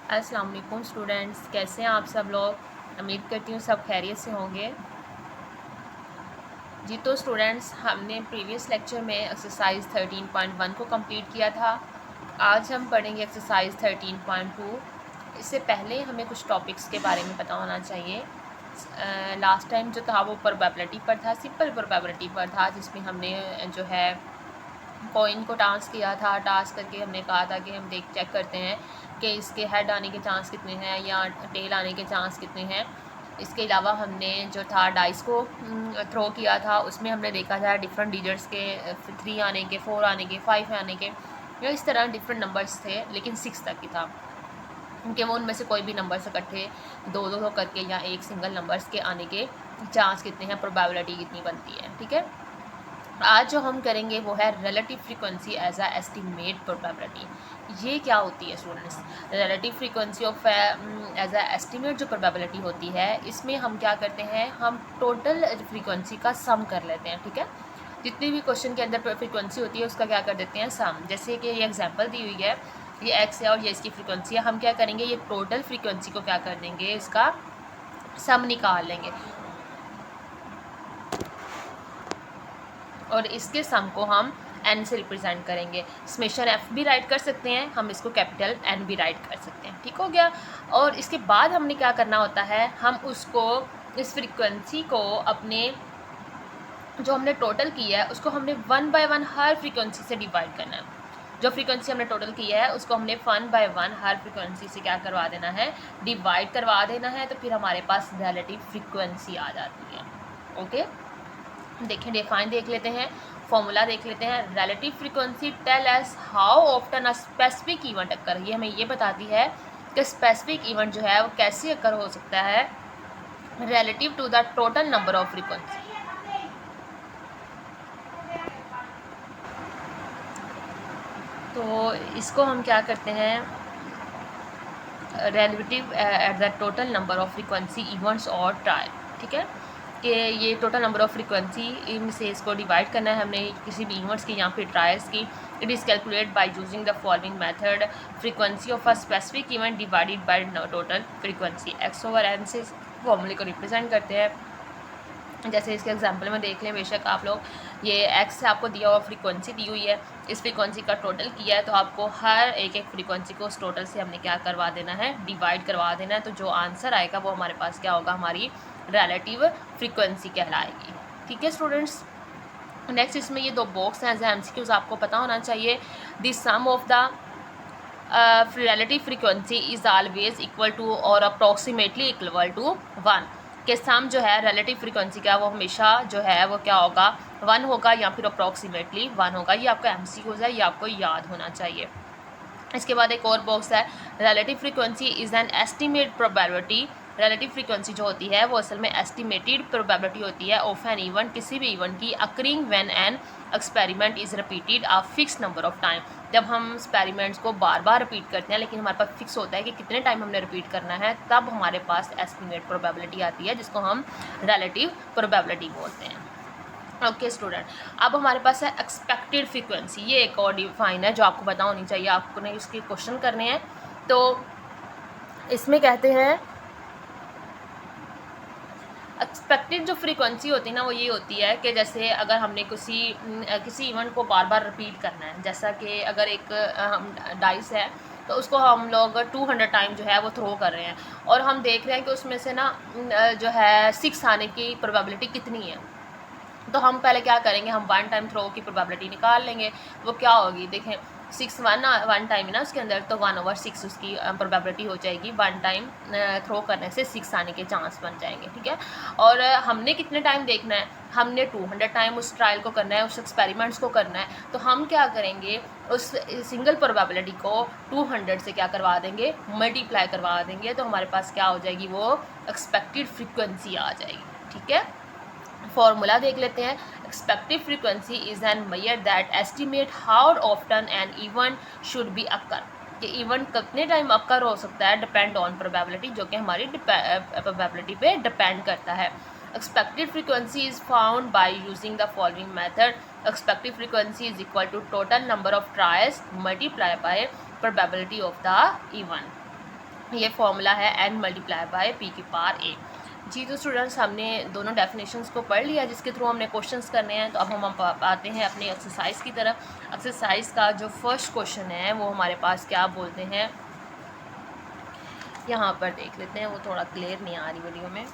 अस्सलाम वालेकुम स्टूडेंट्स, कैसे हैं आप सब लोग। उम्मीद करती हूँ सब खैरियत से होंगे। जी तो स्टूडेंट्स, हमने प्रीवियस लेक्चर में एक्सरसाइज 13.1 को कंप्लीट किया था। आज हम पढ़ेंगे एक्सरसाइज 13.2। इससे पहले हमें कुछ टॉपिक्स के बारे में पता होना चाहिए। लास्ट टाइम जो था वो प्रोबेबिलिटी पर था, सिंपल प्रोबेबिलिटी पर था, जिसमें हमने जो है कॉइन को टास्क किया था। टास्क करके हमने कहा था कि हम चेक करते हैं कि इसके हेड आने के चांस कितने हैं या टेल आने के चांस कितने हैं। इसके अलावा हमने जो था डाइस को थ्रो किया था, उसमें हमने देखा था डिफरेंट डिजिट्स के 3 आने के, 4 आने के, 5 आने के, या इस तरह डिफरेंट नंबर्स थे, लेकिन 6 तक ही था, क्योंकि वो उनमें से कोई भी नंबर इकट्ठे दो दो करके या एक सिंगल नंबर्स के आने के चांस कितने हैं, प्रोबेबिलिटी कितनी बनती है। ठीक है, आज जो हम करेंगे वो है relative frequency as a estimate probability. ये क्या होती है students? Relative frequency of as a estimate जो प्रोबेबिलिटी होती है, इसमें हम क्या करते हैं, हम टोटल फ्रीक्वेंसी का सम कर लेते हैं। ठीक है, जितनी भी क्वेश्चन के अंदर फ्रीक्वेंसी होती है उसका क्या कर देते हैं, सम। जैसे कि ये एग्जांपल दी हुई है, ये एक्स है और ये इसकी फ्रीक्वेंसी है। हम क्या करेंगे, ये टोटल फ्रीक्वेंसी को क्या कर देंगे, इसका सम निकाल लेंगे और इसके सम को हम एन से रिप्रेजेंट करेंगे। समेशन एफ भी राइट कर सकते हैं, हम इसको कैपिटल एन भी राइट कर सकते हैं। ठीक हो गया। और इसके बाद हमने क्या करना होता है, हम उसको, इस फ्रीक्वेंसी को अपने जो हमने टोटल किया है उसको हमने 1 बाय 1 हर फ्रीक्वेंसी से डिवाइड करना है। जो फ्रीक्वेंसी हमने टोटल किया है उसको हमने 1 बाय 1 हर फ्रीक्वेंसी से क्या करवा देना है, डिवाइड करवा देना है। तो फिर हमारे पास रिलेटिव फ्रीक्वेंसी आ जाती है। ओके, देखें, डिफाइन देख लेते हैं, फॉर्मूला देख लेते हैं। Relative frequency tell us how often a specific event occur. ये हमें ये बताती है कि स्पेसिफिक इवेंट जो है वो कैसे अकर हो सकता है relative to the total number of frequency. तो इसको हम क्या करते हैं, relative at the total number of frequency events और ट्रायल। ठीक है, कि ये टोटल नंबर ऑफ फ्रीक्वेंसी इन से इसको डिवाइड करना है हमने किसी भी इवेंट्स की या फिर ट्रायल्स की। It is calculate by using the following method. Frequency of a specific event divided by total frequency, x over n से फॉर्मूले को रिप्रेजेंट करते हैं। जैसे इसके एग्जांपल में देख लें, बेशक आप लोग, ये एक्स से आपको दिया हुआ फ्रीक्वेंसी दी हुई है, इस फ्रीक्वेंसी का टोटल किया है, तो आपको हर एक एक फ्रीक्वेंसी को उस टोटल से हमने क्या करवा देना है, डिवाइड करवा देना है। तो जो आंसर आएगा वो हमारे पास क्या होगा, हमारी रिलेटिव फ्रीक्वेंसी कहलाएगी। ठीक है स्टूडेंट्स, नेक्स्ट इसमें ये 2 बॉक्स हैं एज एमसीक्यूज, आपको पता होना चाहिए। The sum of the relative frequency is always equal to और अप्रॉक्सीमेटली इक्वल टू 1। के सम जो है रिलेटिव फ्रीक्वेंसी का वो हमेशा जो है वो क्या होगा, 1 होगा या फिर अप्रॉक्सीमेटली 1 होगा। ये आपका एमसीक्यूज है, ये आपको याद होना चाहिए। इसके बाद एक और बॉक्स है, relative frequency is an estimate probability. Relative frequency जो होती है वो असल में एस्टिमेटेड प्रोबेबिलिटी होती है ऑफ एन इवेंट, किसी भी इवेंट की, occurring when an experiment is repeated a fix number of time. जब हम एक्सपेरिमेंट्स को बार बार रिपीट करते हैं, लेकिन हमारे पास फिक्स होता है कि कितने टाइम हमने रिपीट करना है, तब हमारे पास एस्टिमेट प्रोबेबिलिटी आती है, जिसको हम रिलेटिव प्रोबेबिलिटी बोलते हैं। ओके स्टूडेंट, अब हमारे पास है एक्सपेक्टेड फ्रीक्वेंसी। ये एक और डिफाइन है जो आपको पता होनी चाहिए, आपको इसके क्वेश्चन करने हैं। तो इसमें कहते हैं एक्सपेक्टेड जो फ्रीक्वेंसी होती है ना, वो ये होती है कि जैसे अगर हमने किसी इवेंट को बार बार रिपीट करना है, जैसा कि अगर एक हम डाइस है तो उसको हम लोग 200 टाइम जो है वो थ्रो कर रहे हैं, और हम देख रहे हैं कि उसमें से ना जो है 6 आने की प्रोबेबिलिटी कितनी है। तो हम पहले क्या करेंगे, हम 1 टाइम थ्रो की प्रोबेबिलिटी निकाल लेंगे। वो क्या होगी, देखें, 6 1 टाइम है ना उसके अंदर, तो 1/6 उसकी प्रोबेबिलिटी हो जाएगी। 1 टाइम थ्रो करने से 6 आने के चांस बन जाएंगे। ठीक है, और हमने कितने टाइम देखना है, हमने 200 टाइम उस ट्रायल को करना है, उस एक्सपेरिमेंट्स को करना है। तो हम क्या करेंगे, उस सिंगल प्रोबेबिलिटी को 200 से क्या करवा देंगे, मल्टीप्लाई करवा देंगे। तो हमारे पास क्या हो जाएगी, वो एक्सपेक्टेड फ्रीक्वेंसी आ जाएगी। ठीक है, फॉर्मूला देख लेते हैं। Expected frequency is an measure that estimate how often an event should be occur. कि इवेंट कितने टाइम अकर हो सकता है, डिपेंड ऑन प्रोबेबिलिटी, जो कि हमारी प्रोबेबिलिटी पे डिपेंड करता है। Expected frequency is found by using the following method. Expected frequency is equal to total number of trials multiply by probability of the event. ये फॉर्मूला है n मल्टीप्लाई बाय p की power a। जी तो students हमने दोनों definitions को पढ़ लिया जिसके थ्रू हमने क्वेश्चंस करने हैं। तो अब हम आते हैं अपनी एक्सरसाइज की तरफ। एक्सरसाइज का जो फर्स्ट क्वेश्चन है वो हमारे पास क्या बोलते हैं, यहाँ पर देख लेते हैं, वो थोड़ा क्लियर नहीं आ रही वीडियो में।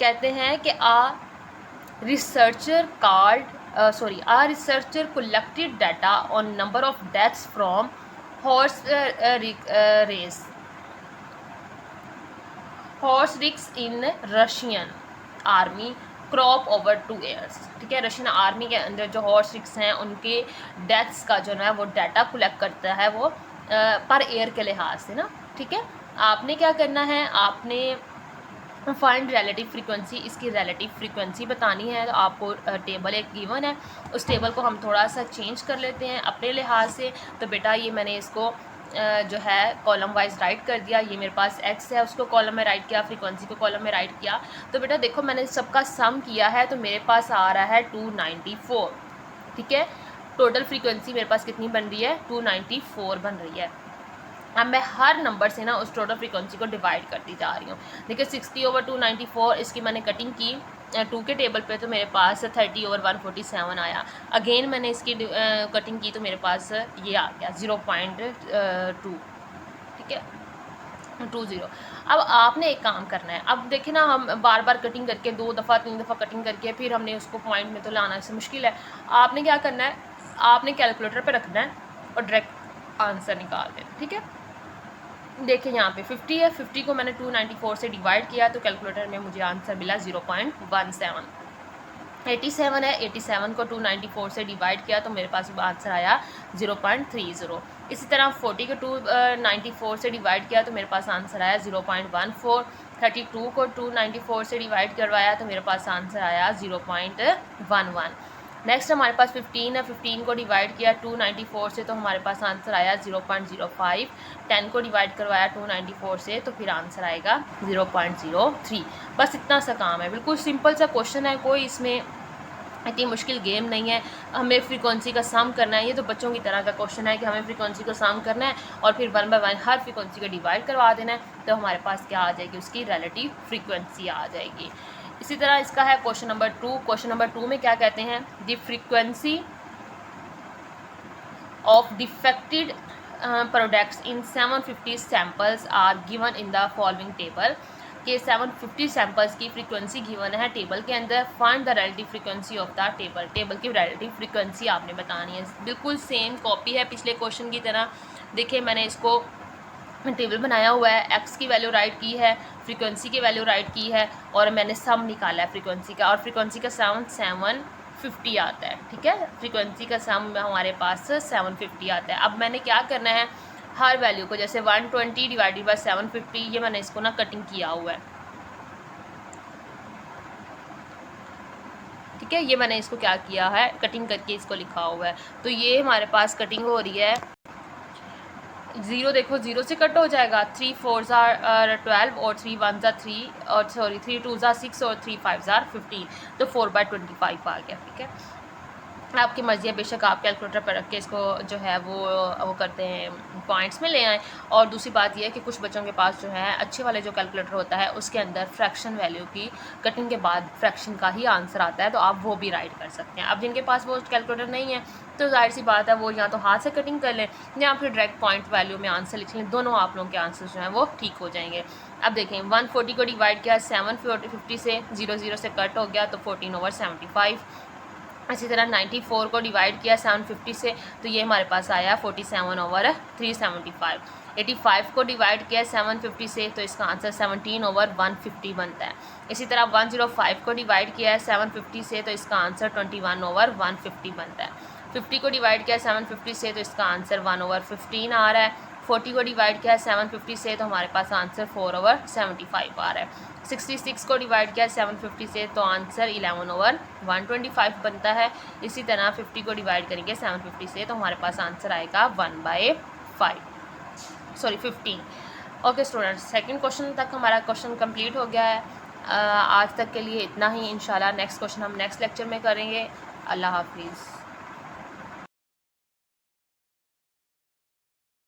कहते हैं कि आ researcher collected data on number of deaths from horse rigs in Russian army crop over 2 years। ठीक है, रशियन आर्मी के अंदर जो हॉर्स रिक्स हैं उनके डेथ्स का जो है वो डाटा कलेक्ट करता है वो पर ईयर के लिहाज से ना। ठीक है, आपने क्या करना है, आपने फाइंड रिलेटिव फ्रीक्वेंसी, इसकी रिलेटिव फ्रीक्वेंसी बतानी है। तो आपको टेबल एक गिवन है, उस टेबल को हम थोड़ा सा चेंज कर लेते हैं अपने लिहाज से। तो बेटा ये मैंने इसको जो है कॉलम वाइज राइट कर दिया। ये मेरे पास एक्स है, उसको कॉलम में राइट किया, फ्रीक्वेंसी को कॉलम में राइट किया। तो बेटा देखो मैंने सबका सम किया है तो मेरे पास आ रहा है 294। ठीक है, टोटल फ्रीक्वेंसी मेरे पास कितनी बन रही है, 294 बन रही है। अब मैं हर नंबर से ना उस टोटल फ्रीक्वेंसी को डिवाइड करती जा रही हूँ। देखिए 60/294 इसकी मैंने कटिंग की 2 के टेबल पे तो मेरे पास 30/147 आया। अगेन मैंने इसकी कटिंग की तो मेरे पास ये आ गया 0.2। ठीक है, 20। अब आपने एक काम करना है, अब देखिए ना हम बार बार कटिंग करके 2 दफ़ा 3 दफ़ा कटिंग करके फिर हमने उसको पॉइंट में तो लाना इससे मुश्किल है। आपने क्या करना है, आपने कैलकुलेटर पे रखना है और डायरेक्ट आंसर निकाल देना। ठीक है, देखिए यहाँ पे 50 है, 50 को मैंने 294 से डिवाइड किया तो कैलकुलेटर में मुझे आंसर मिला 0.17। 87 है, 87 को 294 से डिवाइड किया तो मेरे पास आंसर आया 0.30। इसी तरह 40 को 294 से डिवाइड किया तो मेरे पास आंसर आया 0.14। 32 को 294 से डिवाइड करवाया तो मेरे पास आंसर आया 0.11। नेक्स्ट हमारे पास 15 है, 15 को डिवाइड किया 294 से तो हमारे पास आंसर आया 0.05। 10 को डिवाइड करवाया 294 से तो फिर आंसर आएगा 0.03। बस इतना सा काम है, बिल्कुल सिंपल सा क्वेश्चन है, कोई इसमें इतनी मुश्किल गेम नहीं है। हमें फ्रीक्वेंसी का सम करना है, ये तो बच्चों की तरह का क्वेश्चन है कि हमें फ्रीक्वेंसी को सम करना है और फिर 1 बाय 1 हर फ्रीक्वेंसी को डिवाइड करवा देना है तो हमारे पास क्या आ जाएगी, उसकी रिलेटिव फ्रीक्वेंसी आ जाएगी। इसी तरह इसका है क्वेश्चन नंबर 2। क्वेश्चन नंबर 2 में क्या कहते हैं, the frequency of defected products in 750 samples are given in the following table. के 750 सैम्पल्स की फ्रीक्वेंसी गिवन है टेबल के अंदर। Find the relative frequency of the table. Table की रिलेटिव फ्रीक्वेंसी आपने बतानी है, बिल्कुल सेम कॉपी है पिछले क्वेश्चन की तरह। देखिए मैंने इसको टेबल बनाया हुआ है, एक्स की वैल्यू राइट की है, फ्रीक्वेंसी की वैल्यू राइट की है और मैंने सम निकाला है फ्रीक्वेंसी का, और फ्रीक्वेंसी का सम 750 आता है। ठीक है, फ्रीक्वेंसी का सम हमारे पास 750 आता है। अब मैंने क्या करना है, हर वैल्यू को जैसे 120 डिवाइडेड बाय 750, ये मैंने इसको ना कटिंग किया हुआ है। ठीक है, ये मैंने इसको क्या किया है, कटिंग करके इसको लिखा हुआ है। तो ये हमारे पास कटिंग हो रही है, 0 देखो 0 से कट हो जाएगा, 3 4s are 12 और 3 1s are 3 और सॉरी 3 2s are 6 और 3 5s are 15, तो 4/25 आ गया। ठीक है, आपकी मर्ज़ी है, बेशक आप कैलकुलेटर पर रख के इसको जो है वो करते हैं पॉइंट्स में ले आएँ। और दूसरी बात यह है कि कुछ बच्चों के पास जो है अच्छे वाले जो कैलकुलेटर होता है उसके अंदर फ्रैक्शन वैल्यू की कटिंग के बाद फ्रैक्शन का ही आंसर आता है, तो आप वो भी राइट कर सकते हैं। अब जिनके पास वो कैलकुलेटर नहीं है तो जाहिर सी बात है वो या तो हाथ से कटिंग कर लें या फिर डायरेक्ट पॉइंट वैल्यू में आंसर लिख लें, दोनों आप लोगों के आंसर जो हैं वो ठीक हो जाएंगे। अब देखें 140 को डिवाइड किया 750 से, 0 से कट हो गया तो 14/75। इसी तरह 94 को डिवाइड किया 750 से तो ये हमारे पास आया 47/375। 85 को डिवाइड किया 750 से तो इसका आंसर 17/150 बनता है। इसी तरह 105 को डिवाइड किया है 750 से तो इसका आंसर 21/150 बनता है। 50 को डिवाइड किया 750 से तो इसका आंसर 1/15 आ रहा है। 40 को डिवाइड किया 750 से तो हमारे पास आंसर 4/75 आ रहा है। 66 को डिवाइड किया 750 से तो आंसर 11/125 बनता है। इसी तरह 50 को डिवाइड करेंगे 750 से तो हमारे पास आंसर आएगा 15। ओके स्टूडेंट्स, सेकंड क्वेश्चन तक हमारा क्वेश्चन कंप्लीट हो गया है। आज तक के लिए इतना ही। इंशाल्लाह नेक्स्ट क्वेश्चन हम नेक्स्ट लेक्चर में करेंगे। अल्लाह हाफिज़।